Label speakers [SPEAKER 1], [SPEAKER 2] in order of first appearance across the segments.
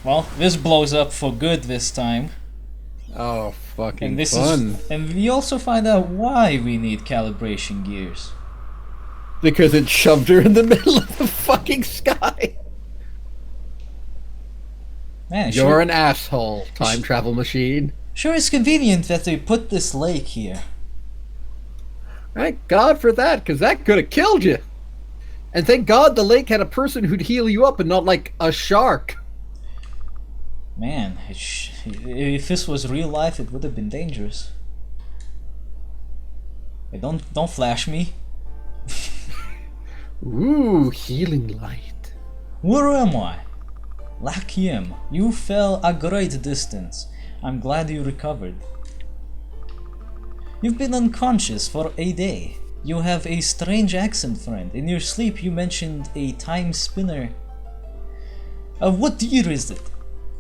[SPEAKER 1] Well, this blows up for good this time.
[SPEAKER 2] Oh, fucking
[SPEAKER 1] And this
[SPEAKER 2] fun.
[SPEAKER 1] and we also find out why we need calibration gears.
[SPEAKER 2] Because it shoved her in the middle of the fucking sky.
[SPEAKER 1] Man,
[SPEAKER 2] You're an asshole, time travel machine.
[SPEAKER 1] Sure, it's convenient that they put this lake here.
[SPEAKER 2] Thank God for that, because that could have killed you. And thank God the lake had a person who'd heal you up and not like a shark.
[SPEAKER 1] Man, if this was real life, it would have been dangerous. Hey, don't flash me.
[SPEAKER 2] Ooh, healing light.
[SPEAKER 1] Where am I? Lakiem, you fell a great distance. I'm glad you recovered. You've been unconscious for a day. You have a strange accent, friend. In your sleep you mentioned a Timespinner. What year is it?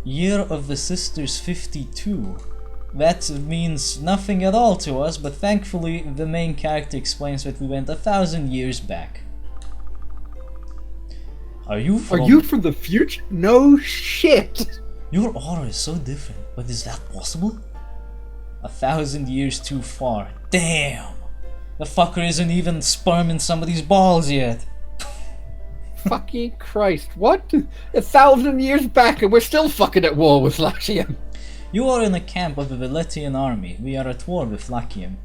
[SPEAKER 1] Year of the Sisters 52. That means nothing at all to us, but thankfully the main character explains that we went 1,000 years back. Are you
[SPEAKER 2] from the future? No shit.
[SPEAKER 1] Your aura is so different, but is that possible? 1,000 years too far. Damn! The fucker isn't even sperm in somebody's balls yet.
[SPEAKER 2] Fucking Christ, what? 1,000 years back and we're still fucking at war with Lachium.
[SPEAKER 1] You are in a camp of the Veletian army. We are at war with Lachium.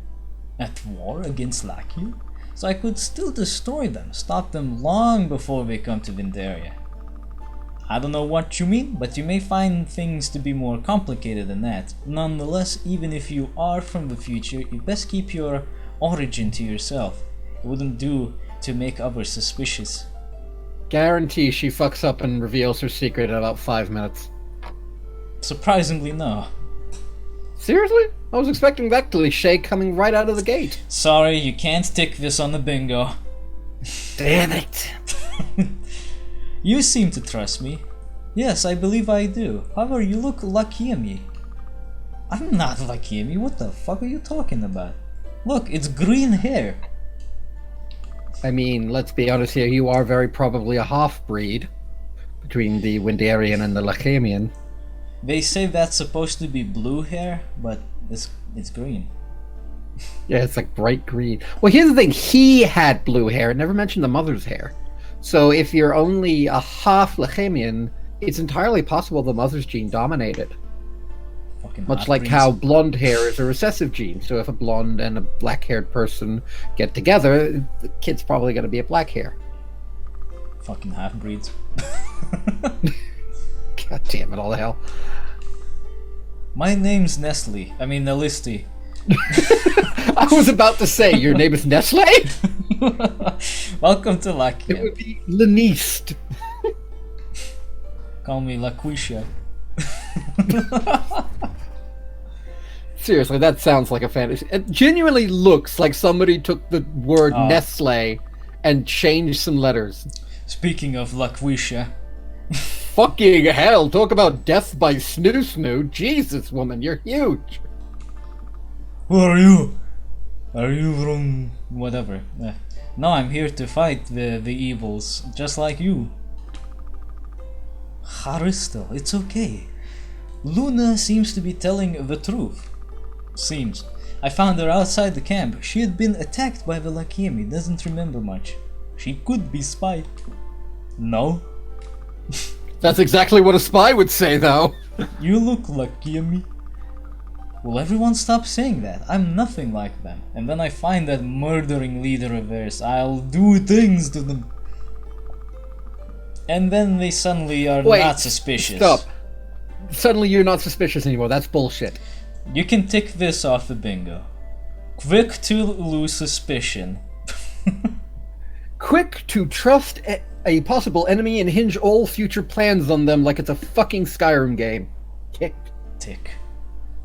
[SPEAKER 1] At war against Lachium? So I could still destroy them, stop them long before they come to Vindaria. I don't know what you mean, but you may find things to be more complicated than that. Nonetheless, even if you are from the future, you best keep your origin to yourself. It wouldn't do to make others suspicious.
[SPEAKER 2] Guarantee she fucks up and reveals her secret in about 5 minutes.
[SPEAKER 1] Surprisingly, no.
[SPEAKER 2] Seriously? I was expecting that cliche coming right out of the gate.
[SPEAKER 1] Sorry, you can't tick this on the bingo.
[SPEAKER 2] Damn it.
[SPEAKER 1] You seem to trust me. Yes, I believe I do. However, you look Lakiemi. I'm not Lakiemi. What the fuck are you talking about? Look, it's green hair.
[SPEAKER 2] I mean, let's be honest here, you are very probably a half-breed between the Windarian and the Lachemian.
[SPEAKER 1] They say that's supposed to be blue hair, but it's green.
[SPEAKER 2] Yeah, it's like bright green. Well, here's the thing, he had blue hair, it never mentioned the mother's hair. So if you're only a half Lachemian, it's entirely possible the mother's gene dominated.
[SPEAKER 1] Fucking
[SPEAKER 2] Much like how blonde hair is a recessive gene. So if a blonde and a black-haired person get together, the kid's probably going to be a black hair.
[SPEAKER 1] Fucking half-breeds.
[SPEAKER 2] God damn it, all the hell.
[SPEAKER 1] My name's Nestle. I mean, Nelisti.
[SPEAKER 2] I was about to say, your name is Nestle?
[SPEAKER 1] Welcome to Lakia.
[SPEAKER 2] It would be Leniste.
[SPEAKER 1] Call me Laquisha.
[SPEAKER 2] Seriously, that sounds like a fantasy. It genuinely looks like somebody took the word Nestle and changed some letters.
[SPEAKER 1] Speaking of Laquisha.
[SPEAKER 2] Fucking hell, talk about death by snoo-snoo. Jesus, woman, you're huge.
[SPEAKER 1] Who are you? Are you from whatever? No, I'm here to fight the evils, just like you. Haristel, it's okay. Luna seems to be telling the truth. Seems. I found her outside the camp. She had been attacked by the Lakiemi, doesn't remember much. She could be spy. No?
[SPEAKER 2] That's exactly what a spy would say, though.
[SPEAKER 1] You look Lakiemi. Will everyone stop saying that? I'm nothing like them. And then I find that murdering leader of theirs. I'll do things to them. And then they suddenly are not suspicious.
[SPEAKER 2] Stop. Suddenly you're not suspicious anymore. That's bullshit.
[SPEAKER 1] You can tick this off the bingo. Quick to lose suspicion.
[SPEAKER 2] Quick to trust a possible enemy and hinge all future plans on them like it's a fucking Skyrim game. Tick.
[SPEAKER 1] Tick.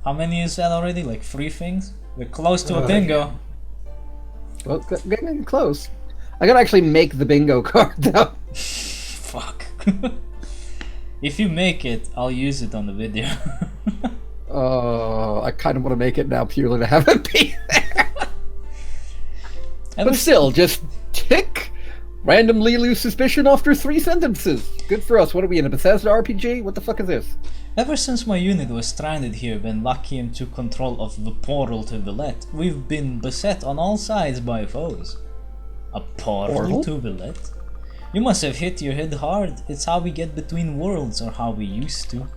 [SPEAKER 1] How many is that already? Like 3 things? We're close to a bingo.
[SPEAKER 2] Well, getting close. I gotta actually make the bingo card, though.
[SPEAKER 1] Fuck. If you make it, I'll use it on the video.
[SPEAKER 2] Oh, I kind of want to make it now purely to have it be there. But still, just tick Randomly lose suspicion after 3 sentences. Good for us. What are we in, a Bethesda RPG? What the fuck is this?
[SPEAKER 1] Ever since my unit was stranded here when Lachium took control of the portal to Villette, we've been beset on all sides by foes. A portal to Villette? You must have hit your head hard. It's how we get between worlds, or how we used to.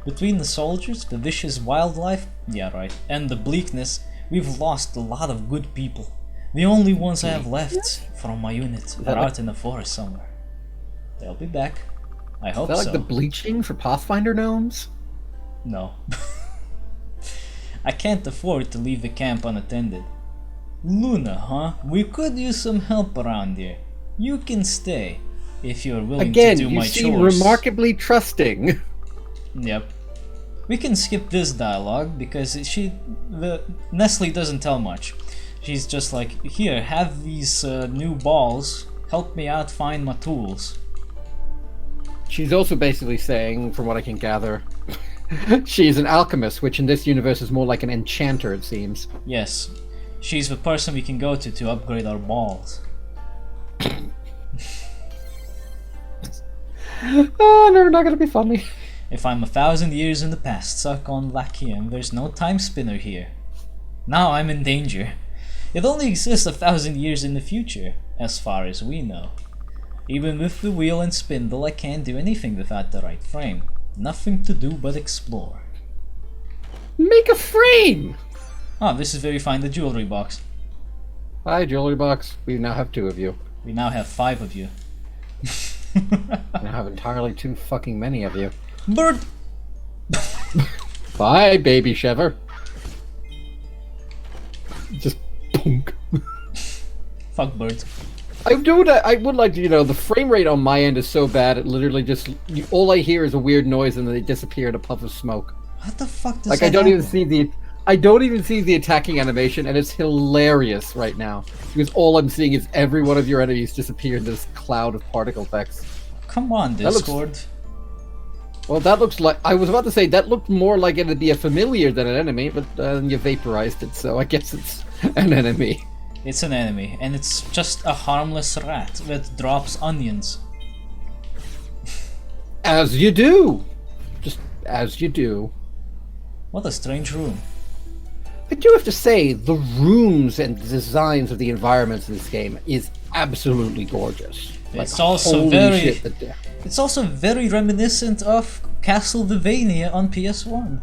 [SPEAKER 1] Between the soldiers, the vicious wildlife, yeah right, and the bleakness, we've lost a lot of good people. The only ones I have left from my unit are out in the forest somewhere. They'll be back. I hope so.
[SPEAKER 2] Is that like the bleaching for Pathfinder gnomes?
[SPEAKER 1] No. I can't afford to leave the camp unattended. Luna, huh? We could use some help around here. You can stay, if you're willing to do my chores.
[SPEAKER 2] Again, you seem remarkably trusting.
[SPEAKER 1] Yep. We can skip this dialogue, because Nestle doesn't tell much. She's just like, here, have these new balls, help me out find my tools.
[SPEAKER 2] She's also basically saying, from what I can gather, she's an alchemist, which in this universe is more like an enchanter, it seems.
[SPEAKER 1] Yes. She's the person we can go to upgrade our balls.
[SPEAKER 2] Oh, no, not gonna be funny.
[SPEAKER 1] If I'm 1,000 years in the past, stuck on Lachium, there's no Timespinner here. Now I'm in danger. It only exists 1,000 years in the future, as far as we know. Even with the wheel and spindle, I can't do anything without the right frame. Nothing to do but explore.
[SPEAKER 2] Make a frame!
[SPEAKER 1] Oh, this is where we find the jewelry box.
[SPEAKER 2] Hi, jewelry box. We now have 2 of you.
[SPEAKER 1] We now have 5 of you.
[SPEAKER 2] We now have entirely too fucking many of you.
[SPEAKER 1] Bird!
[SPEAKER 2] Bye, baby Shever. Just punk.
[SPEAKER 1] Fuck birds.
[SPEAKER 2] I would like to, the frame rate on my end is so bad, it literally just, all I hear is a weird noise and then they disappear in a puff of smoke.
[SPEAKER 1] What the fuck does
[SPEAKER 2] like,
[SPEAKER 1] that
[SPEAKER 2] I don't even
[SPEAKER 1] see
[SPEAKER 2] the attacking animation, and it's hilarious right now. Because all I'm seeing is every one of your enemies disappear in this cloud of particle effects.
[SPEAKER 1] Come on, Discord.
[SPEAKER 2] Well, that looks like... I was about to say, that looked more like it'd be a familiar than an enemy, but you vaporized it, so I guess it's an enemy.
[SPEAKER 1] It's an enemy, and it's just a harmless rat that drops onions.
[SPEAKER 2] As you do! Just as you do.
[SPEAKER 1] What a strange room.
[SPEAKER 2] I do have to say, the rooms and designs of the environments in this game is absolutely gorgeous.
[SPEAKER 1] It's also it's also very reminiscent of Castlevania on PS1.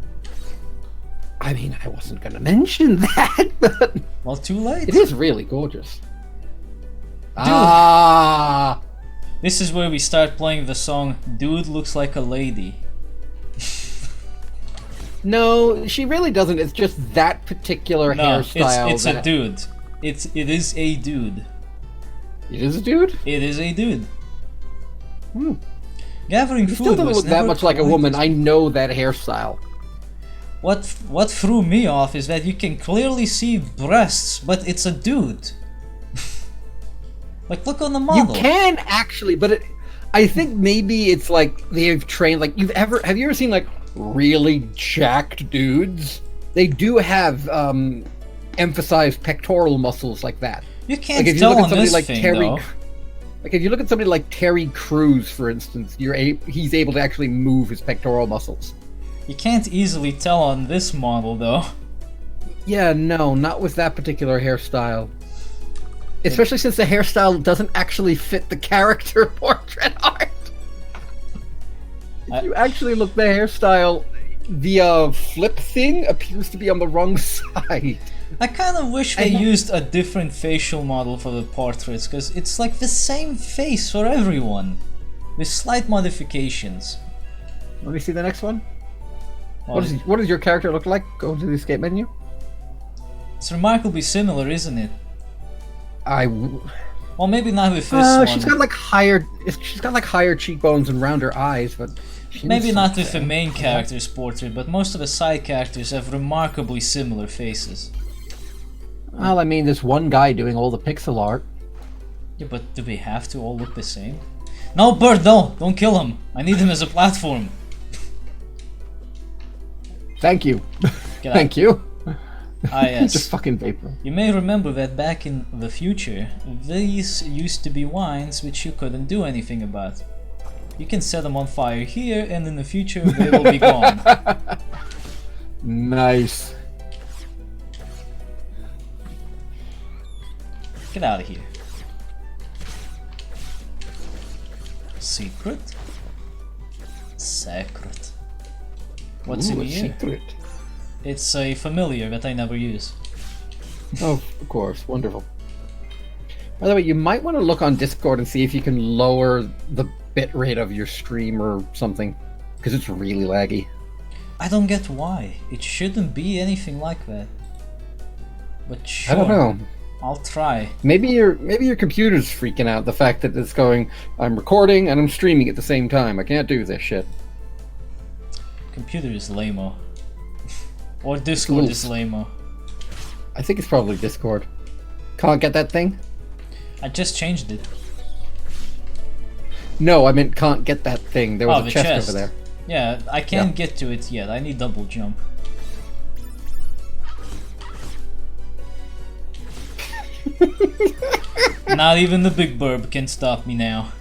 [SPEAKER 2] I mean, I wasn't gonna mention that, but...
[SPEAKER 1] Well, too late.
[SPEAKER 2] It is really gorgeous.
[SPEAKER 1] Dude. This is where we start playing the song Dude Looks Like a Lady.
[SPEAKER 2] No, she really doesn't. It's just that particular hairstyle.
[SPEAKER 1] It's a dude. It is a dude.
[SPEAKER 2] It is a dude?
[SPEAKER 1] It is a dude. Gathering food
[SPEAKER 2] still doesn't look that much like a woman. I know that hairstyle.
[SPEAKER 1] What threw me off is that you can clearly see breasts, but it's a dude. Like, look on the model.
[SPEAKER 2] You can actually, but I think maybe it's like they've trained. Like, have you ever seen like really jacked dudes? They do have emphasized pectoral muscles like that.
[SPEAKER 1] You can't tell on this
[SPEAKER 2] like
[SPEAKER 1] thing,
[SPEAKER 2] though. Like, if you look at somebody like Terry Crews, for instance, he's able to actually move his pectoral muscles.
[SPEAKER 1] You can't easily tell on this model, though.
[SPEAKER 2] Yeah, no, not with that particular hairstyle. Especially since the hairstyle doesn't actually fit the character portrait art. If you actually look at the hairstyle, the flip thing appears to be on the wrong side.
[SPEAKER 1] I kind of wish they used a different facial model for the portraits, because it's like the same face for everyone, with slight modifications.
[SPEAKER 2] Let me see the next one.
[SPEAKER 1] Well,
[SPEAKER 2] what does your character look like? Go to the escape menu.
[SPEAKER 1] It's remarkably similar, isn't it? Well, maybe not with this one.
[SPEAKER 2] She's got like higher cheekbones and rounder eyes, but
[SPEAKER 1] maybe not with the main character's portrait, but most of the side characters have remarkably similar faces.
[SPEAKER 2] Well, I mean, there's one guy doing all the pixel art.
[SPEAKER 1] Yeah, but do we have to all look the same? No, Bird, no! Don't kill him! I need him as a platform.
[SPEAKER 2] Thank you. Thank you.
[SPEAKER 1] Ah yes.
[SPEAKER 2] Just fucking vapor.
[SPEAKER 1] You may remember that back in the future, these used to be wines which you couldn't do anything about. You can set them on fire here, and in the future they will be gone.
[SPEAKER 2] Nice.
[SPEAKER 1] Get out of here. Secret? Secret. What's in
[SPEAKER 2] Ooh, a
[SPEAKER 1] here?
[SPEAKER 2] secret.
[SPEAKER 1] It's a familiar that I never use.
[SPEAKER 2] Oh, of course. Wonderful. By the way, you might want to look on Discord and see if you can lower the bitrate of your stream or something, because it's really laggy.
[SPEAKER 1] I don't get why. It shouldn't be anything like that. But sure.
[SPEAKER 2] I don't know.
[SPEAKER 1] I'll try.
[SPEAKER 2] Maybe your computer's freaking out. The fact that it's going, I'm recording and I'm streaming at the same time. I can't do this shit.
[SPEAKER 1] Computer is lame-o. Or Discord is lame-o.
[SPEAKER 2] I think it's probably Discord. Can't get that thing?
[SPEAKER 1] I just changed it.
[SPEAKER 2] No, I meant can't get that thing. There was a chest over there.
[SPEAKER 1] Yeah, I can't get to it yet. I need double jump. Not even the big burb can stop me now.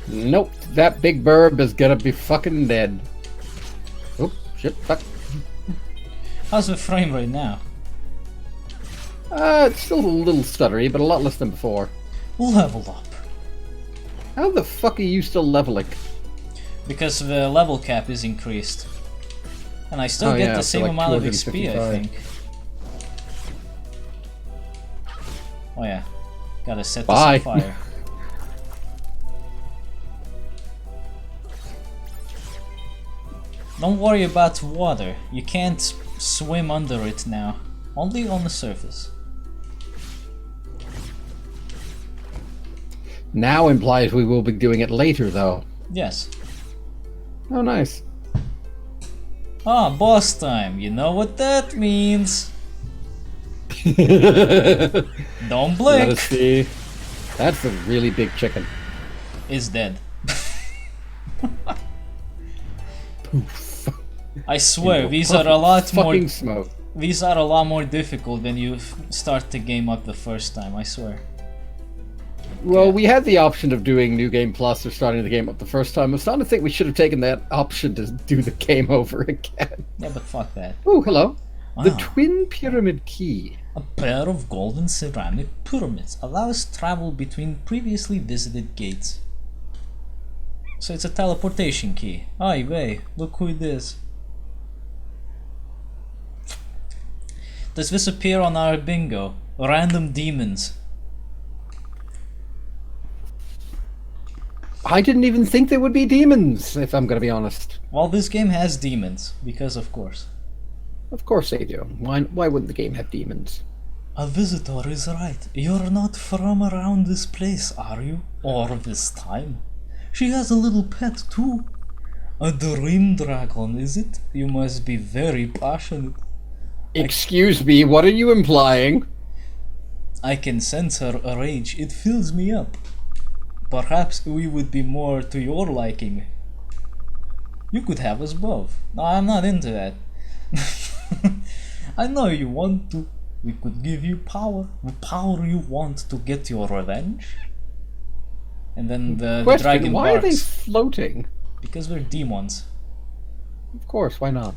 [SPEAKER 2] Nope, that big burb is gonna be fucking dead. Oh, shit, fuck.
[SPEAKER 1] How's the frame rate now?
[SPEAKER 2] It's still a little stuttery, but a lot less than before.
[SPEAKER 1] Level up.
[SPEAKER 2] How the fuck are you still leveling?
[SPEAKER 1] Because the level cap is increased. And I still get the same
[SPEAKER 2] like
[SPEAKER 1] amount of XP, I
[SPEAKER 2] 255.
[SPEAKER 1] think. Oh yeah. Gotta set this
[SPEAKER 2] Bye.
[SPEAKER 1] on fire. Don't worry about water. You can't swim under it now. Only on the surface.
[SPEAKER 2] Now implies we will be doing it later, though.
[SPEAKER 1] Yes.
[SPEAKER 2] Oh, nice.
[SPEAKER 1] Ah, boss time. You know what that means. Don't blink.
[SPEAKER 2] Let us see. That's a really big chicken.
[SPEAKER 1] Is dead.
[SPEAKER 2] Poof.
[SPEAKER 1] I swear,
[SPEAKER 2] In
[SPEAKER 1] these are a lot more.
[SPEAKER 2] fucking smoke.
[SPEAKER 1] These are a lot more difficult when you start the game up the first time. I swear.
[SPEAKER 2] Well, we had the option of doing New Game Plus or starting the game up the first time. I'm starting to think we should have taken that option to do the game over again.
[SPEAKER 1] Yeah, but fuck that.
[SPEAKER 2] Oh, hello. The
[SPEAKER 1] Wow.
[SPEAKER 2] Twin Pyramid Key.
[SPEAKER 1] A pair of golden ceramic pyramids allows travel between previously visited gates. So it's a teleportation key. Ay vey, look who it is. Does this appear on our bingo? Random demons.
[SPEAKER 2] I didn't even think there would be demons, if I'm going to be honest.
[SPEAKER 1] Well, this game has demons, because of course.
[SPEAKER 2] Of course they do. Why wouldn't the game have demons?
[SPEAKER 1] A visitor is right. You're not from around this place, are you? Or this time? She has a little pet too. A dream dragon, is it? You must be very passionate.
[SPEAKER 2] Excuse me, what are you implying?
[SPEAKER 1] I can sense her rage. It fills me up. Perhaps we would be more to your liking. You could have us both. No, I'm not into that. I know you want to. We could give you power. The power you want to get your revenge. And then the
[SPEAKER 2] Question,
[SPEAKER 1] dragon
[SPEAKER 2] why are they
[SPEAKER 1] barks.
[SPEAKER 2] floating?
[SPEAKER 1] Because we're demons.
[SPEAKER 2] Of course, why not?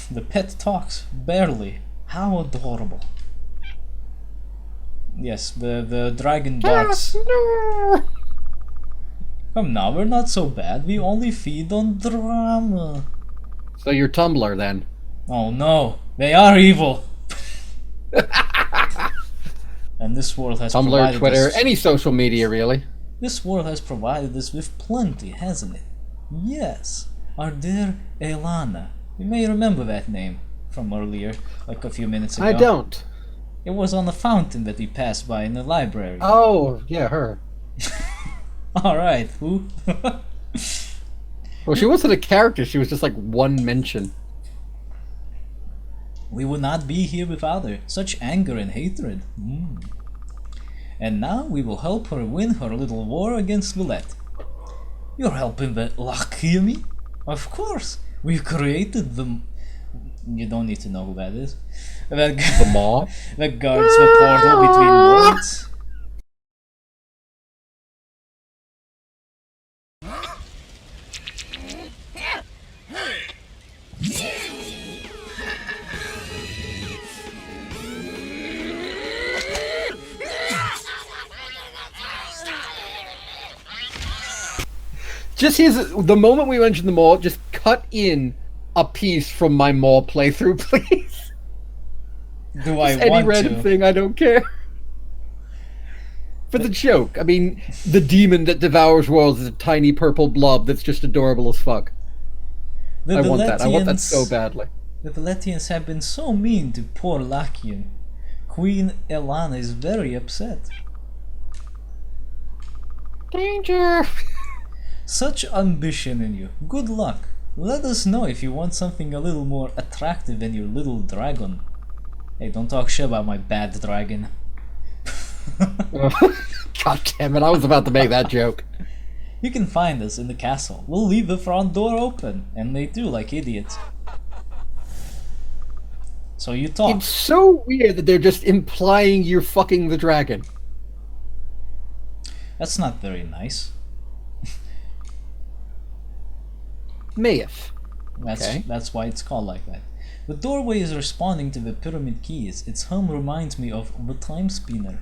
[SPEAKER 1] The pet talks. Barely. How adorable. Yes, the dragon barks.
[SPEAKER 2] No!
[SPEAKER 1] Come now, we're not so bad. We only feed on drama.
[SPEAKER 2] So you're Tumblr then?
[SPEAKER 1] Oh no, they are evil. And this world has
[SPEAKER 2] Tumblr,
[SPEAKER 1] provided
[SPEAKER 2] Twitter,
[SPEAKER 1] us,
[SPEAKER 2] any social media really.
[SPEAKER 1] This world has provided us with plenty, hasn't it? Yes, our dear Elana. You may remember that name from earlier, like a few minutes ago.
[SPEAKER 2] I don't.
[SPEAKER 1] It was on the fountain that we passed by in the library.
[SPEAKER 2] Oh, yeah, her.
[SPEAKER 1] Alright, who?
[SPEAKER 2] Well, she wasn't a character, she was just like one mention.
[SPEAKER 1] We would not be here without her. Such anger and hatred. And now we will help her win her little war against Villette. You're helping the Lakiemi? Of course. We created them. You don't need to know who that is. That,
[SPEAKER 2] The maw?
[SPEAKER 1] that guards the portal between worlds.
[SPEAKER 2] Just the moment we mentioned the mall, just cut in a piece from my mall playthrough, please.
[SPEAKER 1] Do I
[SPEAKER 2] Any
[SPEAKER 1] want
[SPEAKER 2] random
[SPEAKER 1] to?
[SPEAKER 2] thing, I don't care. For the joke, I mean, the demon that devours worlds is a tiny purple blob that's just adorable as fuck.
[SPEAKER 1] The
[SPEAKER 2] I want that. I want that so
[SPEAKER 1] Veletians-
[SPEAKER 2] badly.
[SPEAKER 1] The Veletians have been so mean to poor Lachian. Queen Elana is very upset.
[SPEAKER 2] Danger!
[SPEAKER 1] Such ambition in you. Good luck. Let us know if you want something a little more attractive than your little dragon. Hey, don't talk shit about my bad dragon.
[SPEAKER 2] God damn it, I was about to make that joke.
[SPEAKER 1] You can find us in the castle. We'll leave the front door open, and they do like idiots. So you talk.
[SPEAKER 2] It's so weird that they're just implying you're fucking the dragon.
[SPEAKER 1] That's not very nice.
[SPEAKER 2] Mayeth.
[SPEAKER 1] That's why it's called like that. The doorway is responding to the pyramid keys. Its hum reminds me of the Timespinner.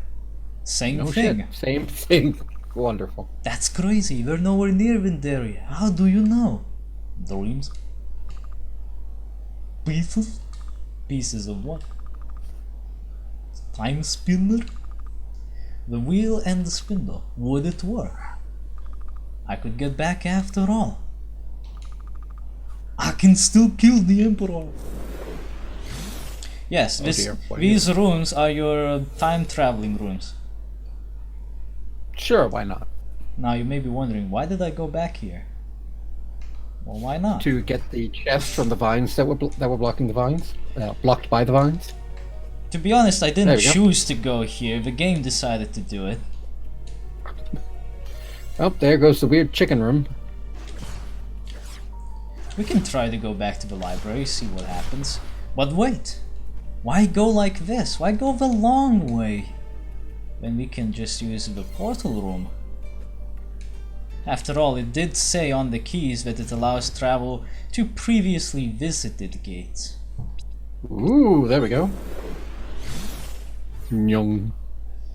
[SPEAKER 1] Same
[SPEAKER 2] No
[SPEAKER 1] thing.
[SPEAKER 2] shit. Same thing. Wonderful.
[SPEAKER 1] That's crazy. We're nowhere near Vindaria. How do you know? Dreams? Pieces? Pieces of what? Timespinner? The wheel and the spindle. Would it work? I could get back after all. I can still kill the Emperor. Yes, these rooms are your time traveling rooms.
[SPEAKER 2] Sure, why not?
[SPEAKER 1] Now you may be wondering, why did I go back here? Well, why not?
[SPEAKER 2] To get the chest from the vines that were blocking the vines, blocked by the vines.
[SPEAKER 1] To be honest, I didn't
[SPEAKER 2] There we go.
[SPEAKER 1] choose to go here. The game decided to do it.
[SPEAKER 2] Oh, there goes the weird chicken room.
[SPEAKER 1] We can try to go back to the library, see what happens. But wait! Why go like this? Why go the long way? When we can just use the portal room. After all, it did say on the keys that it allows travel to previously visited gates.
[SPEAKER 2] Ooh, there we go. Nyong.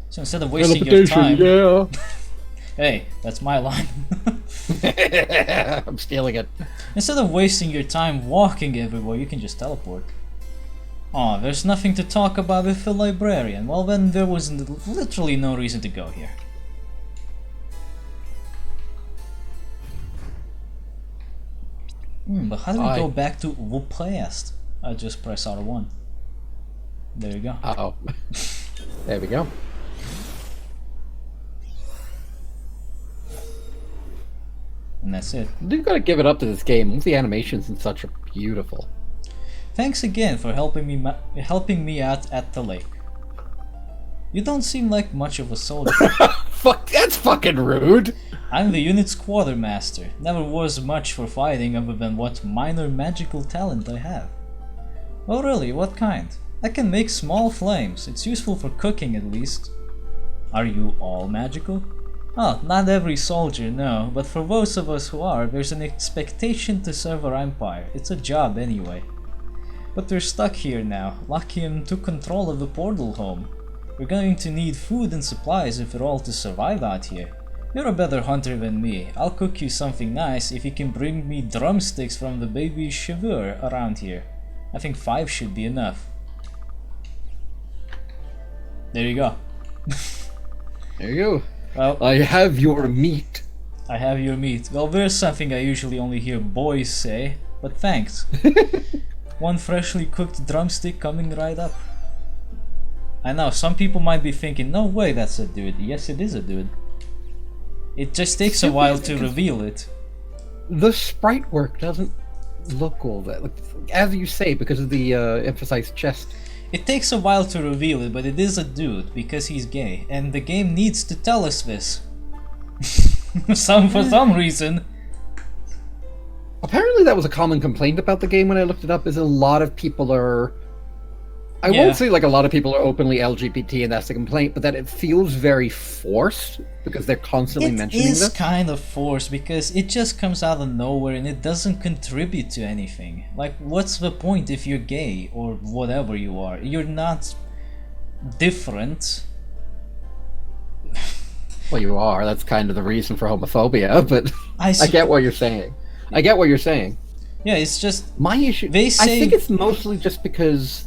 [SPEAKER 1] So instead of wasting your time...
[SPEAKER 2] Yeah.
[SPEAKER 1] Hey, that's my line.
[SPEAKER 2] I'm stealing it.
[SPEAKER 1] Instead of wasting your time walking everywhere, you can just teleport. Oh, there's nothing to talk about with the librarian. Well then, there was literally no reason to go here. But how do we go back to the past? I just press R1. There you go.
[SPEAKER 2] Uh-oh. There we go.
[SPEAKER 1] And that's it.
[SPEAKER 2] You've got to give it up to this game. The animations and such are beautiful.
[SPEAKER 1] Thanks again for helping me out at the lake. You don't seem like much of a soldier.
[SPEAKER 2] Fuck, that's fucking rude.
[SPEAKER 1] I'm the unit's quartermaster. Never was much for fighting other than what minor magical talent I have. Oh really, what kind? I can make small flames. It's useful for cooking at least. Are you all magical? Oh, not every soldier, no, but for those of us who are, there's an expectation to serve our empire. It's a job anyway. But we're stuck here now. Lachium took control of the portal home. We're going to need food and supplies if we're all to survive out here. You're a better hunter than me. I'll cook you something nice if you can bring me drumsticks from the baby cheveur around here. I think 5 should be enough. There you go.
[SPEAKER 2] There you go.
[SPEAKER 1] Well,
[SPEAKER 2] I have your meat.
[SPEAKER 1] I have your meat. Well, there's something I usually only hear boys say, but thanks. One freshly cooked drumstick coming right up. I know, some people might be thinking, no way that's a dude. Yes, it is a dude. It just takes a while to reveal it.
[SPEAKER 2] The sprite work doesn't look all that. Like, as you say, because of the emphasized chest.
[SPEAKER 1] It takes a while to reveal it, but it is a dude because he's gay, and the game needs to tell us this. For some reason.
[SPEAKER 2] Apparently that was a common complaint about the game when I looked it up, is a lot of people are... I
[SPEAKER 1] Yeah.
[SPEAKER 2] won't say like a lot of people are openly LGBT and that's the complaint, but that it feels very forced because they're constantly mentioning
[SPEAKER 1] It is
[SPEAKER 2] this.
[SPEAKER 1] kind of forced because it just comes out of nowhere and it doesn't contribute to anything. Like, what's the point if you're gay or whatever you are? You're not different.
[SPEAKER 2] Well, you are. That's kind of the reason for homophobia, but
[SPEAKER 1] I
[SPEAKER 2] get what you're saying. I get what you're saying.
[SPEAKER 1] Yeah, it's just
[SPEAKER 2] My issue...
[SPEAKER 1] They say-
[SPEAKER 2] I think it's mostly just because...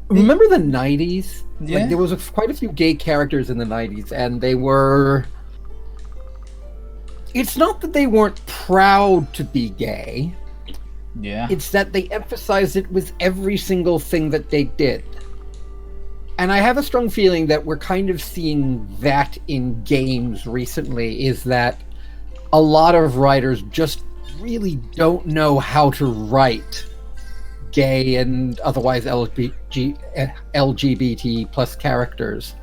[SPEAKER 2] Remember the 90s?
[SPEAKER 1] Yeah.
[SPEAKER 2] Like, there was quite a few gay characters in the 90s, and they were... It's not that they weren't proud to be gay.
[SPEAKER 1] yeah.
[SPEAKER 2] It's that they emphasized it with every single thing that they did. And I have a strong feeling that we're kind of seeing that in games recently, is that a lot of writers just really don't know how to write gay and otherwise LGBT plus characters.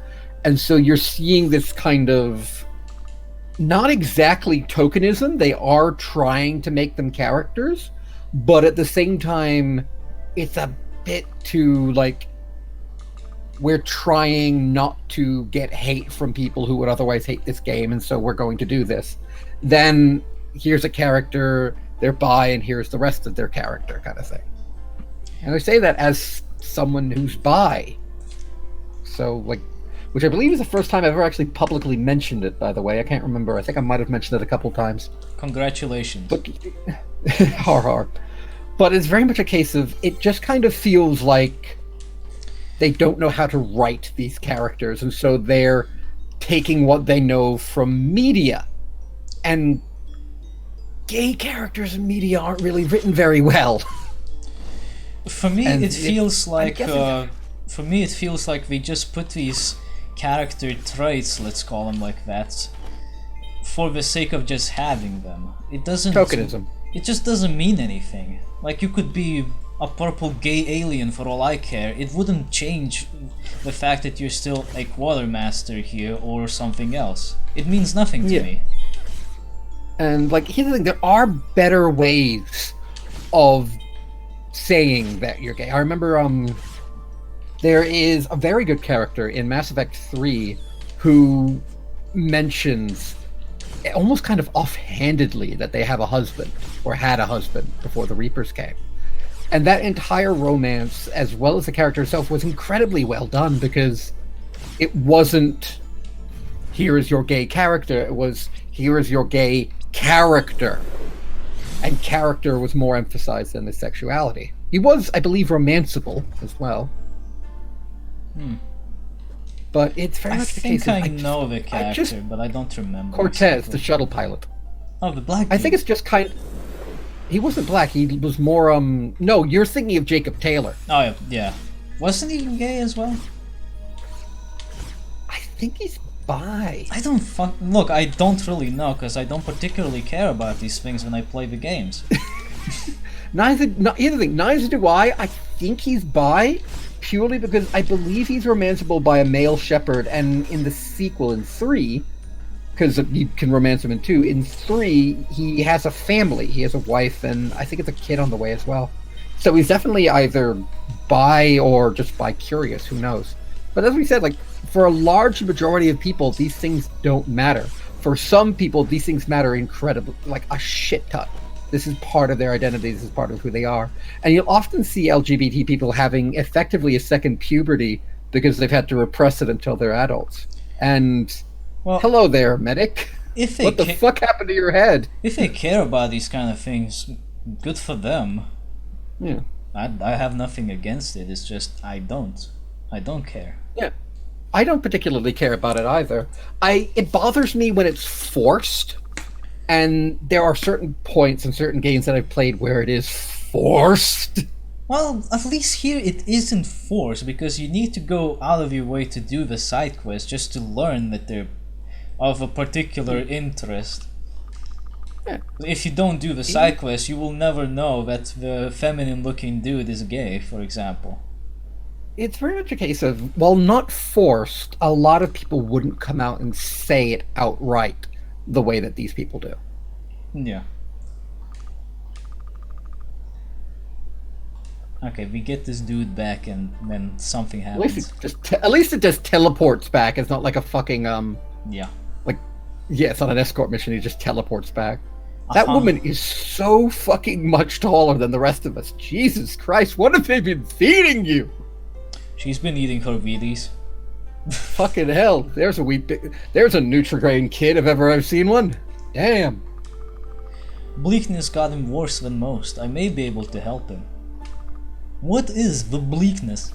[SPEAKER 2] And so you're seeing this kind of, not exactly tokenism, they are trying to make them characters, but at the same time, it's a bit too, like, we're trying not to get hate from people who would otherwise hate this game, and so we're going to do this. Then here's a character, they're bi, and here's the rest of their character, kind of thing. And I say that as someone who's bi. So, like, which I believe is the first time I've ever actually publicly mentioned it, by the way. I can't remember. I think I might have mentioned it a couple times.
[SPEAKER 1] Congratulations.
[SPEAKER 2] But, har har. But it's very much a case of, it just kind of feels like they don't know how to write these characters, and so they're taking what they know from media. And gay characters in media aren't really written very well.
[SPEAKER 1] For me,
[SPEAKER 2] And
[SPEAKER 1] it feels like
[SPEAKER 2] guessing-
[SPEAKER 1] for me it feels like they just put these character traits, let's call them like that, for the sake of just having them. It doesn't.
[SPEAKER 2] Tokenism.
[SPEAKER 1] It just doesn't mean anything. Like, you could be a purple gay alien for all I care. It wouldn't change the fact that you're still a quartermaster here or something else. It means nothing to
[SPEAKER 2] Yeah.
[SPEAKER 1] me.
[SPEAKER 2] And, like, here's the thing, there are better ways of saying that you're gay. I remember, there is a very good character in Mass Effect 3 who mentions, almost kind of offhandedly, that they have a husband, or had a husband, before the Reapers came. And that entire romance, as well as the character itself, was incredibly well done, because it wasn't, here is your gay character, it was, here is your gay character. And character was more emphasized than the sexuality. He was, I believe, romanceable as well. But it's very
[SPEAKER 1] I
[SPEAKER 2] much the
[SPEAKER 1] think
[SPEAKER 2] case of,
[SPEAKER 1] I know the character, but I don't remember.
[SPEAKER 2] Cortez,
[SPEAKER 1] exactly.
[SPEAKER 2] the shuttle pilot.
[SPEAKER 1] Oh, the black
[SPEAKER 2] I think
[SPEAKER 1] dude.
[SPEAKER 2] it's just kind. He wasn't black. He was more. No, you're thinking of Jacob Taylor.
[SPEAKER 1] Oh, yeah, yeah. Wasn't he gay as well?
[SPEAKER 2] I think he's bi.
[SPEAKER 1] I don't look, I don't really know, because I don't particularly care about these things when I play the games.
[SPEAKER 2] Neither do I. I think he's bi, purely because I believe he's romanceable by a male shepherd, and in the sequel, in 3, because you can romance him in 2, in 3, he has a family. He has a wife, and I think it's a kid on the way as well. So he's definitely either bi or just bi-curious, who knows. But as we said, like, for a large majority of people, these things don't matter. For some people, these things matter incredibly, like a shit ton. This is part of their identity, this is part of who they are. And you'll often see LGBT people having effectively a second puberty because they've had to repress it until they're adults. And,
[SPEAKER 1] Well,
[SPEAKER 2] hello there, medic.
[SPEAKER 1] if they
[SPEAKER 2] What the fuck happened to your head?
[SPEAKER 1] if they care about these kind of things, good for them.
[SPEAKER 2] Yeah.
[SPEAKER 1] I have nothing against it. It's just I don't care.
[SPEAKER 2] Yeah. I don't particularly care about it either. It bothers me when it's forced. And there are certain points in certain games that I've played where it is forced.
[SPEAKER 1] Well, at least here it isn't forced, because you need to go out of your way to do the side quests just to learn that they're of a particular interest.
[SPEAKER 2] Yeah.
[SPEAKER 1] If you don't do the side quests, you will never know that the feminine-looking dude is gay, for example.
[SPEAKER 2] It's very much a case of, while not forced, a lot of people wouldn't come out and say it outright the way that these people do.
[SPEAKER 1] Yeah. Okay, we get this dude back and then something
[SPEAKER 2] At least
[SPEAKER 1] happens.
[SPEAKER 2] at least it just teleports back. It's not like a fucking
[SPEAKER 1] Yeah.
[SPEAKER 2] yeah, it's not an escort mission. He just teleports back. That
[SPEAKER 1] Uh-huh.
[SPEAKER 2] woman is so fucking much taller than the rest of us. Jesus Christ, what have they been feeding you?
[SPEAKER 1] She's been eating her Wheaties.
[SPEAKER 2] Fucking hell, there's a Nutrigrain kid if ever I've seen one. Damn.
[SPEAKER 1] Bleakness got him worse than most. I may be able to help him. What is the bleakness?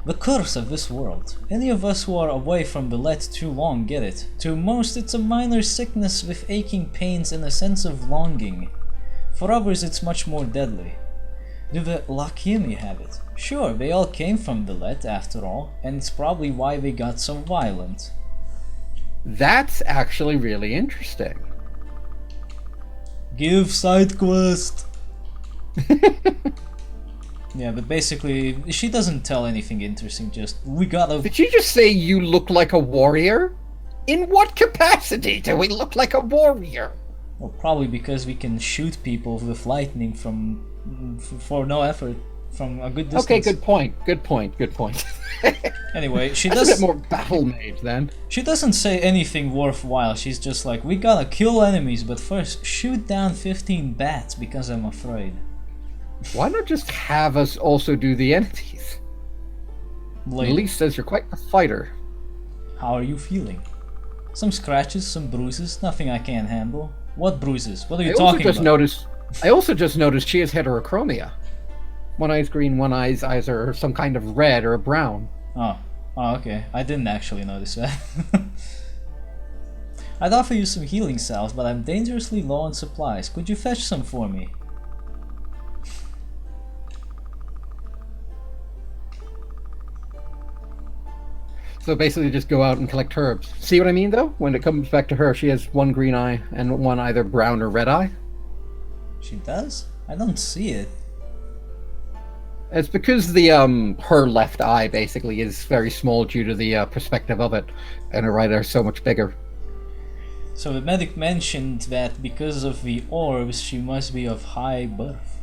[SPEAKER 1] The curse of this world. Any of us who are away from the let too long get it. To most, it's a minor sickness with aching pains and a sense of longing. For others, it's much more deadly. Do the Lakimi have it? Sure, they all came from the let after all, and it's probably why they got so violent.
[SPEAKER 2] That's actually really interesting.
[SPEAKER 1] Give side quest! Yeah, but basically, she doesn't tell anything interesting, just, we gotta...
[SPEAKER 2] Did she just say you look like a warrior? In what capacity do we look like a warrior?
[SPEAKER 1] Well, probably because we can shoot people with lightning for no effort, from a good distance.
[SPEAKER 2] Okay, good point. Good point. Good point.
[SPEAKER 1] Anyway, she
[SPEAKER 2] That's
[SPEAKER 1] does...
[SPEAKER 2] a bit more battle mage then.
[SPEAKER 1] She doesn't say anything worthwhile, she's just like, we gotta kill enemies, but first, shoot down 15 bats, because I'm afraid.
[SPEAKER 2] Why not just have us also do the enemies?
[SPEAKER 1] Later.
[SPEAKER 2] Elise says you're quite a fighter.
[SPEAKER 1] How are you feeling? Some scratches, some bruises, nothing I can't handle. What bruises? What are you talking about?
[SPEAKER 2] I also just noticed she has heterochromia. One eye's green, one eye's eyes are some kind of red or brown.
[SPEAKER 1] Oh, okay. I didn't actually notice that. I'd offer you some healing salves, but I'm dangerously low on supplies. Could you fetch some for me?
[SPEAKER 2] So basically just go out and collect herbs. See what I mean though? When it comes back to her, she has one green eye and one either brown or red eye.
[SPEAKER 1] She does? I don't see it.
[SPEAKER 2] It's because the her left eye basically is very small due to the perspective of it, and her right eye is so much bigger.
[SPEAKER 1] So the medic mentioned that because of the orbs, she must be of high birth.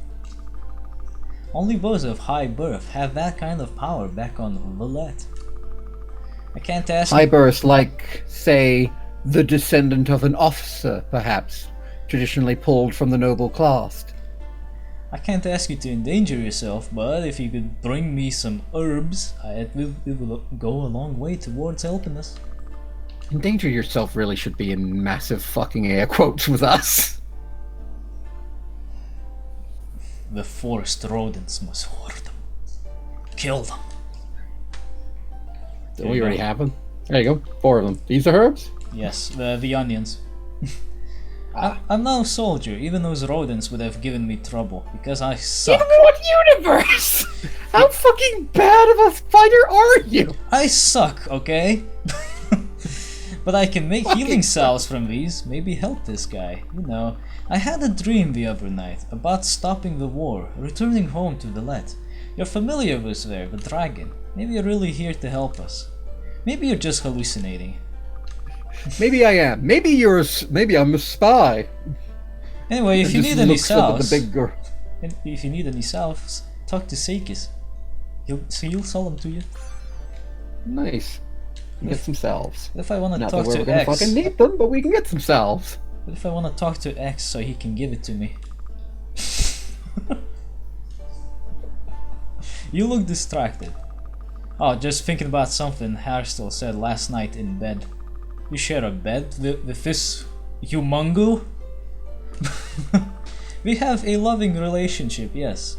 [SPEAKER 1] Only those of high birth have that kind of power back on Lilith. I can't ask
[SPEAKER 2] High birth, like, say, the descendant of an officer, perhaps, traditionally pulled from the noble class.
[SPEAKER 1] I can't ask you to endanger yourself, but if you could bring me some herbs, it will go a long way towards helping us.
[SPEAKER 2] Endanger yourself really should be in massive fucking air quotes with us.
[SPEAKER 1] The forest rodents must hoard them. Kill them.
[SPEAKER 2] We already have them. There you go, 4 of them. These are herbs?
[SPEAKER 1] Yes, the onions. I'm now a soldier, even those rodents would have given me trouble, because I suck.
[SPEAKER 2] In what universe? How fucking bad of a fighter are you?
[SPEAKER 1] I suck, okay? But I can make healing salves from these, maybe help this guy, you know. I had a dream the other night about stopping the war, returning home to the Let. You're familiar with there, the dragon. Maybe you're really here to help us. Maybe you're just hallucinating.
[SPEAKER 2] Maybe I am. Maybe I'm a spy.
[SPEAKER 1] Anyway, if you need any salves,
[SPEAKER 2] the big girl.
[SPEAKER 1] if you need any salves, talk to Seikis. He'll sell them to you.
[SPEAKER 2] Nice. Get some salves.
[SPEAKER 1] If I want to
[SPEAKER 2] Not
[SPEAKER 1] talk
[SPEAKER 2] that we're
[SPEAKER 1] to
[SPEAKER 2] gonna
[SPEAKER 1] X,
[SPEAKER 2] fucking need them, but we can get some salves.
[SPEAKER 1] but if I want to talk to X so he can give it to me. You look distracted. Oh, just thinking about something Harstel said last night in bed. You share a bed with this humongo? We have a loving relationship, yes.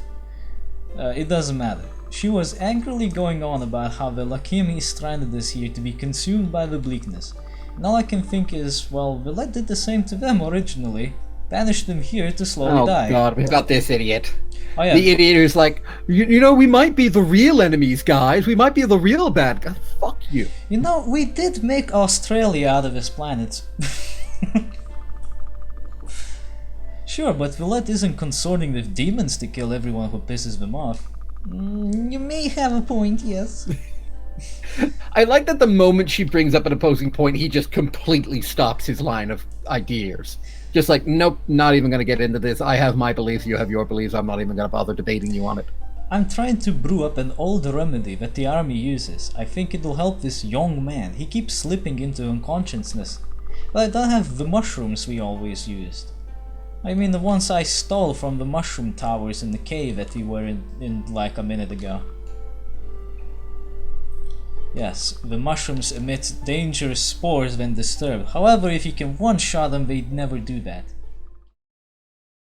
[SPEAKER 1] It doesn't matter. She was angrily going on about how the Lakimi stranded us here to be consumed by the bleakness. And all I can think is, well, Villet did the same to them originally. Banished them here to slowly die.
[SPEAKER 2] Oh god, we've got this idiot.
[SPEAKER 1] Oh, yeah.
[SPEAKER 2] The idiot who's like, you know, we might be the real enemies, guys. We might be the real bad guys. Fuck you.
[SPEAKER 1] You know, we did make Australia out of this planet. Sure, but Villet isn't consorting with demons to kill everyone who pisses them off. You may have a point, yes.
[SPEAKER 2] I like that the moment she brings up an opposing point, he just completely stops his line of ideas. Just like, nope, not even going to get into this. I have my beliefs, you have your beliefs. I'm not even going to bother debating you on it.
[SPEAKER 1] I'm trying to brew up an old remedy that the army uses. I think it'll help this young man. He keeps slipping into unconsciousness. But I don't have the mushrooms we always used. I mean the ones I stole from the mushroom towers in the cave that we were in like a minute ago. Yes, the mushrooms emit dangerous spores when disturbed. However, if you can one-shot them, they'd never do that.